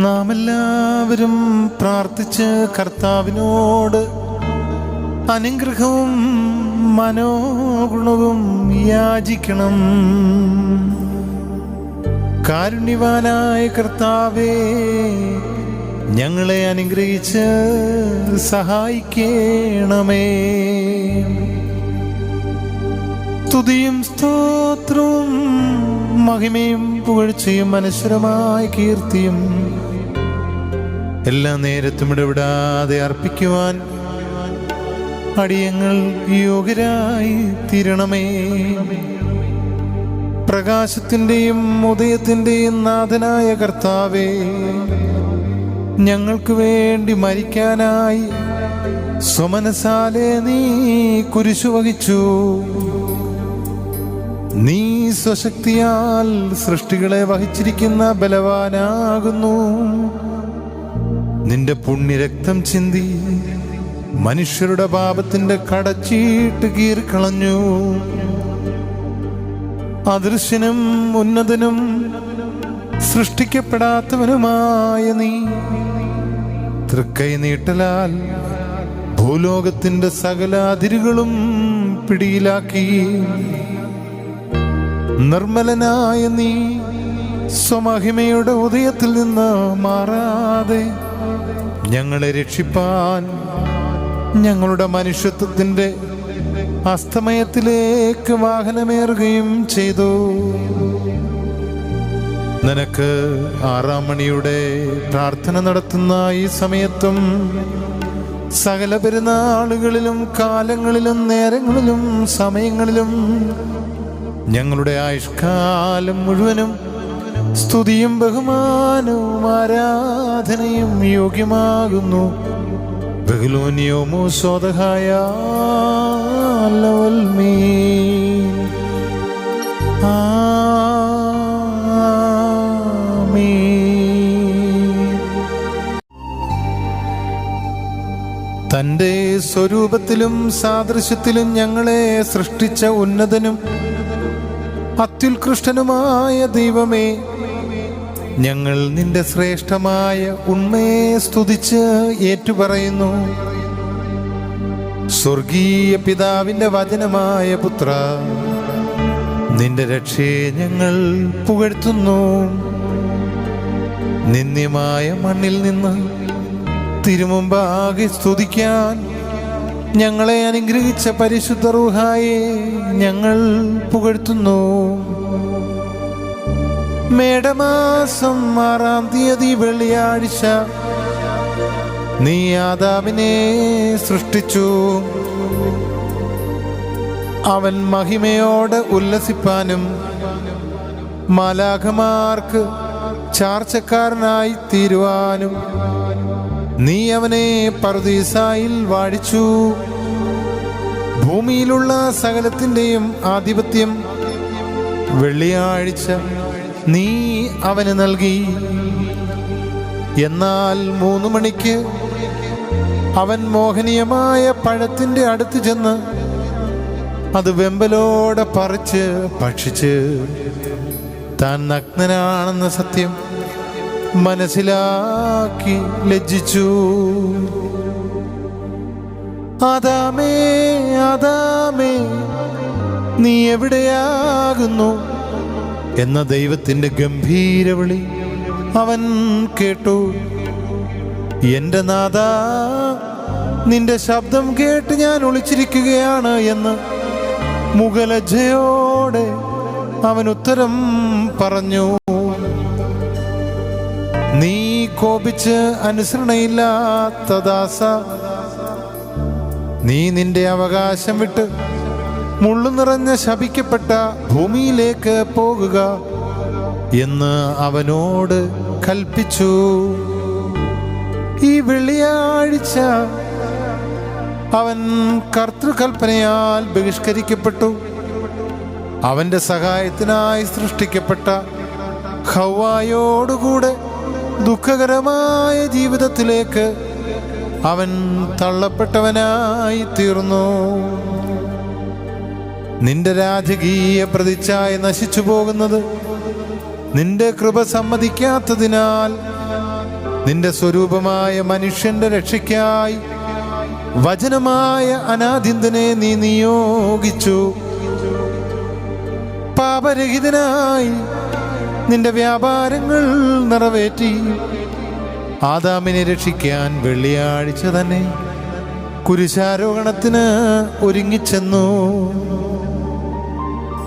നാം എല്ലാവരും പ്രാർത്ഥിച്ച് കർത്താവിനോട് അനുഗ്രഹവും മനോഗുണവും യാചിക്കണം. കാരുണ്യവാനായ കർത്താവേ, ഞങ്ങളെ അനുഗ്രഹിച്ച് സഹായിക്കണമേ. സ്തുതിയും സ്തോത്രവും മഹിമയും പുകഴ്ചയും അനശ്വരമായ കീർത്തിയും എല്ലാ നേരത്തും ഇടപെടാതെ അർപ്പിക്കുവാൻ അടിയങ്ങൾ യോഗ്യരായി തീരണമേ. പ്രകാശത്തിൻ്റെയും ഉദയത്തിൻ്റെയും നാഥനായ കർത്താവേ, ഞങ്ങൾക്ക് വേണ്ടി മരിക്കാനായി സ്വമനസാലെ നീ കുരിശു വഹിച്ചു. നീ സ്വശക്തിയാൽ സൃഷ്ടികളെ വഹിച്ചിരിക്കുന്ന ബലവാനാകുന്നു. നിന്റെ പുണ്യരക്തം ചിന്തി മനുഷ്യരുടെ പാപത്തിന്റെ കടച്ചീട്ട് കീറിക്കളഞ്ഞു. അദൃശ്യനും ഉന്നതനും സൃഷ്ടിക്കപ്പെടാത്തവനുമായ നീ തൃക്കൈ നീട്ടലാൽ ഭൂലോകത്തിന്റെ സകല അതിരുകളും പിടിയിലാക്കി. നിർമ്മലനായ നീ സ്വമഹിമയുടെ ഉദയത്തിൽ നിന്ന് മാറാതെ ഞങ്ങളെ രക്ഷിപ്പാൻ ഞങ്ങളുടെ മനുഷ്യത്വത്തിന്റെ അസ്തമയത്തിലേക്ക് വാഹനമേറുകയും ചെയ്തു. നിനക്ക് 6-ാം മണിയുടെ പ്രാർത്ഥന നടത്തുന്ന ഈ സമയത്തും സകല പെരുന്നാളുകളിലും കാലങ്ങളിലും നേരങ്ങളിലും സമയങ്ങളിലും ഞങ്ങളുടെ ആയുഷ്കാലം മുഴുവനും സ്തുതിയും ബഹുമാനവും ആരാധനയും യോഗ്യമാകുന്നു. ബഹുലോനിയോമോ സ്വതഹായ ആമീൻ. തൻ്റെ സ്വരൂപത്തിലും സാദൃശ്യത്തിലും ഞങ്ങളെ സൃഷ്ടിച്ച ഉന്നതനും അത്യുത്കൃഷ്ടനുമായ ദൈവമേ, ഞങ്ങൾ നിന്റെ ശ്രേഷ്ഠമായ ഉണ്മയെ സ്തുതിച്ച് ഏറ്റുപറയുന്നു. സ്വർഗീയ പിതാവിന്റെ വചനമായ പുത്ര, നിന്റെ രക്ഷയെ ഞങ്ങൾ പുകഴ്ത്തുന്നു. നിന്ദ്യമായ മണ്ണിൽ നിന്ന് തിരുമുമ്പാകെ സ്തുതിക്കാൻ ഞങ്ങളെ അനുഗ്രഹിച്ച പരിശുദ്ധ റൂഹായെ ഞങ്ങൾ പുകഴ്ത്തുന്നു. മേടമാസം 6-ാം തീയതി വെള്ളിയാഴ്ച നീ ആദാമിനെ സൃഷ്ടിച്ചു. അവൻ മഹിമയോടെ ഉല്ലസിപ്പാനും മാലാഖമാർക്ക് ചാർച്ചക്കാരനായി തീരുവാനും നീ അവനെ പറുദീസായിൽ വാഴിച്ചു. ഭൂമിയിലുള്ള സകലത്തിൻ്റെയും ആധിപത്യം വെള്ളിയാഴ്ച നീ അവന് നൽകി. എന്നാൽ 3 മണിക്ക് അവൻ മോഹനീയമായ പഴത്തിൻ്റെ അടുത്ത് ചെന്ന് അത് വെമ്പലോടെ പറിച്ച് ഭക്ഷിച്ച് താൻ നഗ്നനാണെന്ന സത്യം മനസ്സിലാക്കി ലജ്ജിച്ചു. ആദാമേ, ആദാമേ, നീ എവിടെയാകുന്നു എന്ന ദൈവത്തിന്റെ ഗംഭീരവിളി അവൻ കേട്ടു. എന്റെ നാഥാ, നിന്റെ ശബ്ദം കേട്ട് ഞാൻ ഒളിച്ചിരിക്കുകയാണ് എന്ന് മുഖലജ്ജയോടെ അവൻ ഉത്തരം പറഞ്ഞു. നീ കോപിച്ച് അനുസരണയില്ലാത്ത ദാസ, നീ നിന്റെ അവകാശം വിട്ട് മുള്ളു നിറഞ്ഞ ശപിക്കപ്പെട്ട ഭൂമിയിലേക്ക് പോകുക എന്ന് അവനോട് കൽപ്പിച്ചു. ഈ വെള്ളിയാഴ്ച അവൻ കർത്തൃകൽപ്പനയാൽ ബഹിഷ്കരിക്കപ്പെട്ടു. അവന്റെ സഹായത്തിനായി സൃഷ്ടിക്കപ്പെട്ട ഹവ്വായോടുകൂടെ ദുഃഖകരമായ ജീവിതത്തിലേക്ക് അവൻ തള്ളപ്പെട്ടവനായി തീർന്നു. നിന്റെ രാജകീയ പ്രതിച്ഛായ നശിച്ചു പോകുന്നത് നിന്റെ കൃപ സമ്മതിക്കാത്തതിനാൽ നിന്റെ സ്വരൂപമായ മനുഷ്യന്റെ രക്ഷയ്ക്കായി വചനമായ അനാദിന്തനെ നീ നിയോഗിച്ചു. പാപരഹിതനായി നിന്റെ വ്യാപാരങ്ങൾ നിറവേറ്റി ആദാമിനെ രക്ഷിക്കാൻ വെള്ളിയാഴ്ച തന്നെ കുരിശാരോഹണത്തിന് ഒരുങ്ങിച്ചെന്നു.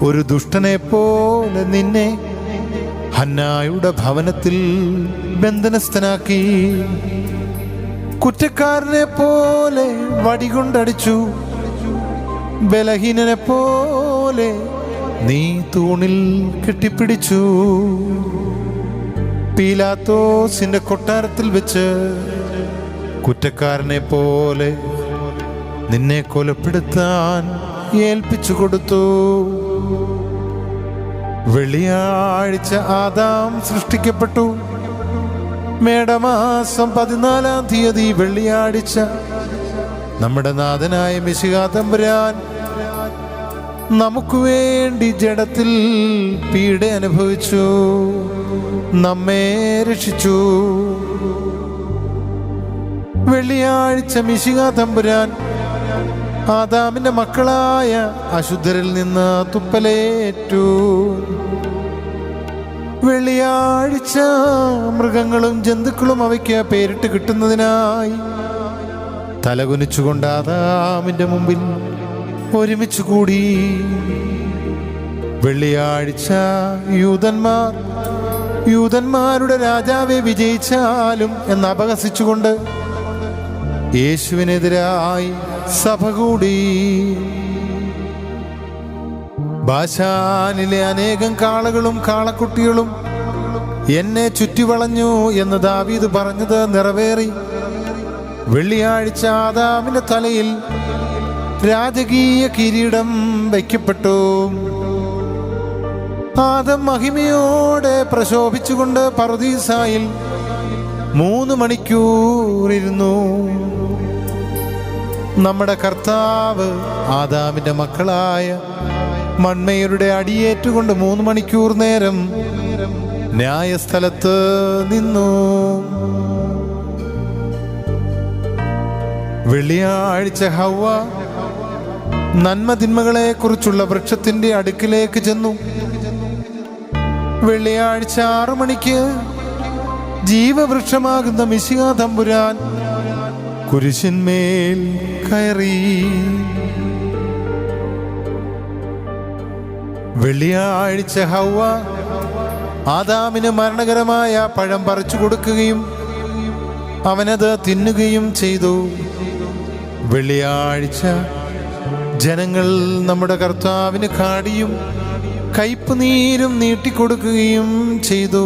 ഒരു ദുഷ്ടനെ പോലെ നിന്നെ ഹന്നായുടെ ഭവനത്തിൽ ബന്ധനസ്ഥനാക്കി. കുറ്റക്കാരനെ പോലെ വടികൊണ്ടടിച്ചു. ബലഹീനനെ പോലെ നീ തൂണിൽ കെട്ടിപ്പിടിച്ചു. പീലാത്തോസിന്റെ കൊട്ടാരത്തിൽ വെച്ച് കുറ്റക്കാരനെ പോലെ നിന്നെ കൊലപ്പെടുത്താൻ ഏൽപ്പിച്ചു കൊടുത്തു. വെള്ളിയാഴ്ച ആദാം സൃഷ്ടിക്കപ്പെട്ടു. മേടമാസം 14-ാം തീയതി വെള്ളിയാഴ്ച നമ്മുടെ നാഥനായ മിശിഹാ തമ്പുരാൻ നമുക്ക് വേണ്ടി ജഡത്തിൽ പീഡ അനുഭവിച്ചു, നമ്മെ രക്ഷിച്ചു. വെള്ളിയാഴ്ച മിശിഹാ തമ്പുരാൻ ആദാമിന്റെ മക്കളായ അശുദ്ധരിൽ നിന്ന് തുപ്പലേറ്റു. വെള്ളിയാഴ്ച മൃഗങ്ങളും ജന്തുക്കളും അവയ്ക്ക് പേരിട്ട് കിട്ടുന്നതിനായി തലകുനിച്ചുകൊണ്ട് ആദാമിന്റെ മുമ്പിൽ ഒരുമിച്ച് കൂടി. വെള്ളിയാഴ്ച യൂതന്മാരുടെ രാജാവെ വിജയിച്ചാലും എന്ന് അപഹസിച്ചുകൊണ്ട് യേശുവിനെതിരായി സഭ കൂടി. ബാശാനിലെ അനേകം കാളകളും കാളക്കുട്ടികളും എന്നെ ചുറ്റിവളഞ്ഞു എന്ന് ദാവീദ് പറഞ്ഞത് നിറവേറി. വെള്ളിയാഴ്ച ആദാമിന്റെ തലയിൽ രാജകീയ കിരീടം വയ്ക്കപ്പെട്ടു. ആദം മഹിമയോടെ പ്രശോഭിച്ചുകൊണ്ട് പറുദീസായിൽ 3 മണിക്കൂർ ഇരുന്നു. നമ്മുടെ കർത്താവ് ആദാമിന്റെ മക്കളായ മണ്മയരുടെ അടിയേറ്റുകൊണ്ട് 3 മണിക്കൂർ നേരം ന്യായസ്ഥലത്ത് നിന്നു. വെള്ളിയാഴ്ച ഹവ്വ നന്മതിന്മകളെ കുറിച്ചുള്ള വൃക്ഷത്തിന്റെ അടുക്കിലേക്ക് ചെന്നു. വെള്ളിയാഴ്ച 6 മണിക്ക് ജീവവൃക്ഷമാകുന്ന മിശിഹാ തമ്പുരാൻ കുരിശിന്മേൽ കയറി. വെള്ളിയാഴ്ച ഹവ്വ ആദാമിന് മരണകരമായ പഴം പറിച്ചു കൊടുക്കുകയും അവനത് തിന്നുകയും ചെയ്തു. വെള്ളിയാഴ്ച ജനങ്ങൾ നമ്മുടെ കർത്താവിന് കാടിയും കയ്പ് നീരും നീട്ടിക്കൊടുക്കുകയും ചെയ്തു.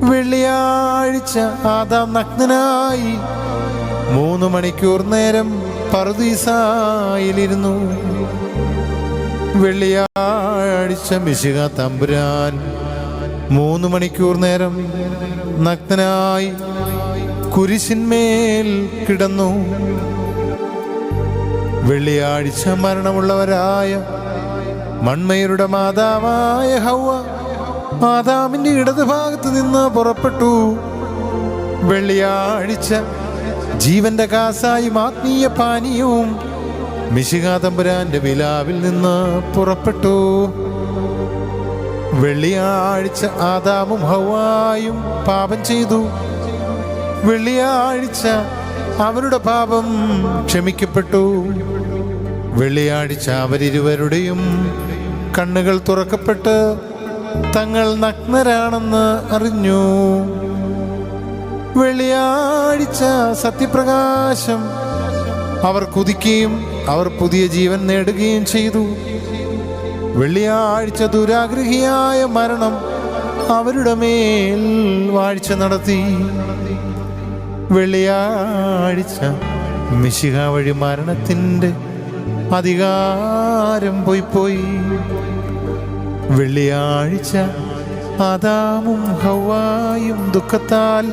വെള്ളിയാഴ്ച ആദാം നഗ്നനായി 3 മണിക്കൂർ നേരം പറുദീസായിലിരുന്നു. വെള്ളിയാഴ്ച മിശിഹാ തമ്പുരാൻ 3 മണിക്കൂർ നേരം നഗ്നനായി കുരിശിന്മേൽ കിടന്നു. വെള്ളിയാഴ്ച മരണമുള്ളവരായ മണ്മയരുടെ മാതാവായ ഹവ്വ ആദാമിന്റെ ഇടതുഭാഗത്ത് നിന്ന് പുറപ്പെട്ടു. വെള്ളിയാഴ്ച ജീവന്റെ കാസായും ആത്മീയ പാനീയവും മിശിഹാ തമ്പുരാന്റെ വിലാവിൽ നിന്ന് പുറപ്പെട്ടു. വെള്ളിയാഴ്ച ആദാമും ഹവ്വായും പാപം ചെയ്തു. വെള്ളിയാഴ്ച അവരുടെ പാപം ക്ഷമിക്കപ്പെട്ടു. വെള്ളിയാഴ്ച അവരിരുവരുടെയും കണ്ണുകൾ തുറക്കപ്പെട്ട് തങ്ങൾ നഗ്നരാണെന്ന് അറിഞ്ഞു. വെള്ളിയാഴ്ച സത്യപ്രകാശം അവർ കുതിക്കുകയും അവർ പുതിയ ജീവൻ നേടുകയും ചെയ്തു. വെള്ളിയാഴ്ച ദുരാഗ്രഹിയായ മരണം അവരുടെ മേൽ വാഴ്ച നടത്തി. വെള്ളിയാഴ്ച മിശിഹാ വഴി മരണത്തിൻ്റെ അധികാരം പോയി. വെള്ളിയാഴ്ച ആദാമും ഹവ്വായും ദുഃഖത്താൽ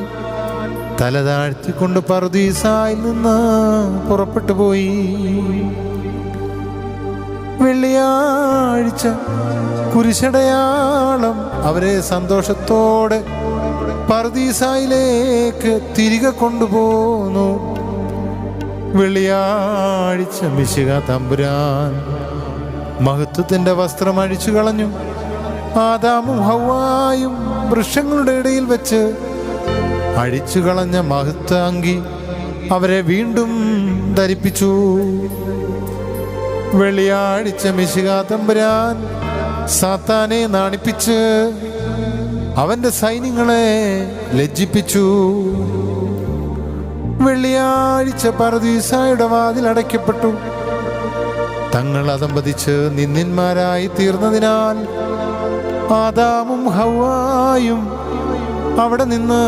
തല താഴ്ത്തിക്കൊണ്ട് പറുദീസായിൽ നിന്ന് പുറപ്പെട്ടു പോയി. വെള്ളിയാഴ്ച കുരിശടയാളം അവരെ സന്തോഷത്തോടെ പർദീസായിലേക്ക് തിരികെ കൊണ്ടുപോന്നു. വെള്ളിയാഴ്ച മിശിഹാ തമ്പുരാൻ മഹത്വത്തിന്റെ വസ്ത്രം അഴിച്ചു കളഞ്ഞു. ആദാമും ഹവ്വായും വൃക്ഷങ്ങളുടെ ഇടയിൽ വെച്ച് അഴിച്ചു കളഞ്ഞ മഹത്വ അങ്കി അവരെ വീണ്ടും ധരിപ്പിച്ചു. വെള്ളിയാഴ്ച മിശിഹാ തമ്പുരാൻ സാത്താനെ നാണിപ്പിച്ച് അവന്റെ സൈന്യങ്ങളെ ലജ്ജിപ്പിച്ചു. വെള്ളിയാഴ്ച പർദീസായുടെ വാതിൽ അടയ്ക്കപ്പെട്ടു. തങ്ങൾ അതമ്പതിച്ച് നിന്ദന്മാരായി തീർന്നതിനാൽ ആദാമും ഹവ്വായും അവിടെ നിന്ന്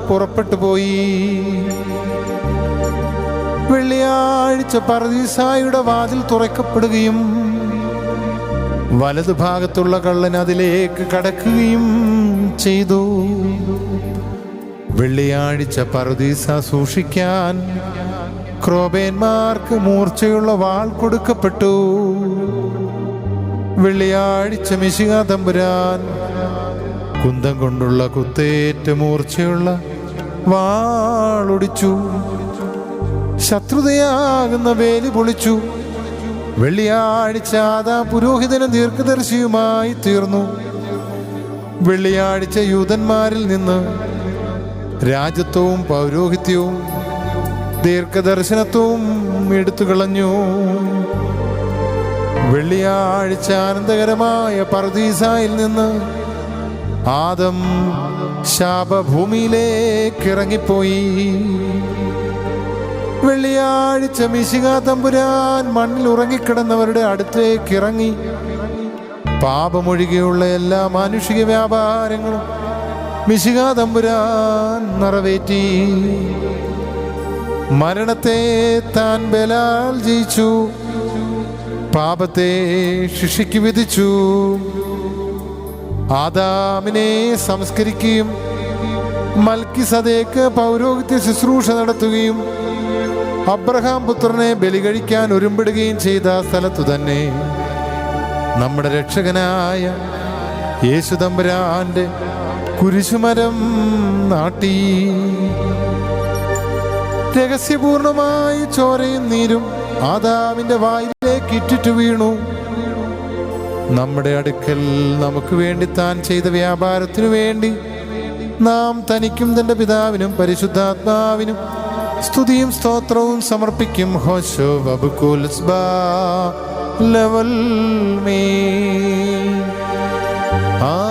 പുറപ്പെട്ടു പോയി. വെള്ളിയാഴ്ച പർദീസായുടെ വാതിൽ തുറക്കപ്പെടുകയും വലതുഭാഗത്തുള്ള കള്ളൻ അതിലേക്ക് കടക്കുകയും ചെയ്തു. വെള്ളിയാഴ്ച പർദീസ സൂക്ഷിക്കാൻ ക്രോബേന്മാർക്ക് മൂർച്ചയുള്ള വാൾ കൊടുക്കപ്പെട്ടു. വെള്ളിയാഴ്ച മിശിഹാ തമ്പുരാൻ കുന്തം കൊണ്ടുള്ള കുത്തേറ്റ മൂർച്ചയുള്ള വാളൊടിച്ചു. ശത്രുതയാകുന്ന വേലി പൊളിച്ചു. വെള്ളിയാഴ്ച ആദാം പുരോഹിതനും ദീർഘദർശിയുമായി തീർന്നു. വെള്ളിയാഴ്ച യൂതന്മാരിൽ നിന്ന് രാജത്വവും പൗരോഹിത്യവും ദീർഘദർശനത്വവും എടുത്തു കളഞ്ഞു. വെള്ളിയാഴ്ച ആനന്ദകരമായ പർദീസായിൽ നിന്ന് ആദം ശാപഭൂമിയിലേക്ക് ഇറങ്ങിപ്പോയി. വെള്ളിയാഴ്ച മിശിഹാ തമ്പുരാൻ മണ്ണിൽ ഉറങ്ങിക്കിടന്നവരുടെ അടുത്തേക്ക് ഇറങ്ങി പാപമൊഴികെയുള്ള എല്ലാ മാനുഷിക വ്യാപാരങ്ങളും മിശിഹാ തമ്പുരാൻ നിറവേറ്റി. മരണത്തെ താൻ ബലാൽ ജയിച്ചു. പാപത്തെ ശിക്ഷയ്ക്ക് വിധിച്ചു. ആദാമിനെ സംസ്കരിക്കുകയും മൽക്കിസദേക്ക് പൗരോഹിത്യ ശുശ്രൂഷ നടത്തുകയും അബ്രഹാം പുത്രനെ ബലി കഴിക്കാൻ ഒരുമ്പിടുകയും ചെയ്ത സ്ഥലത്തു തന്നെ നമ്മുടെ രക്ഷകനായ യേശു തമ്പുരാന്റെ കുരിശുമരം നാട്ടി. രഹസ്യപൂർണമായി ചോരയും നീരും ആദാമിന്റെ വായിലേക്ക് ഇറ്റിറ്റു വീണു. നമ്മുടെ അടുക്കൽ നമുക്ക് വേണ്ടി താൻ ചെയ്ത വ്യാപാരത്തിനു വേണ്ടി നാം തനിക്കും തന്റെ പിതാവിനും പരിശുദ്ധാത്മാവിനും സ്തുതിയും സ്തോത്രവും സമർപ്പിക്കും. ഹോശോ വബുകുൽ സ്ബാ ലവൽ മേ ആ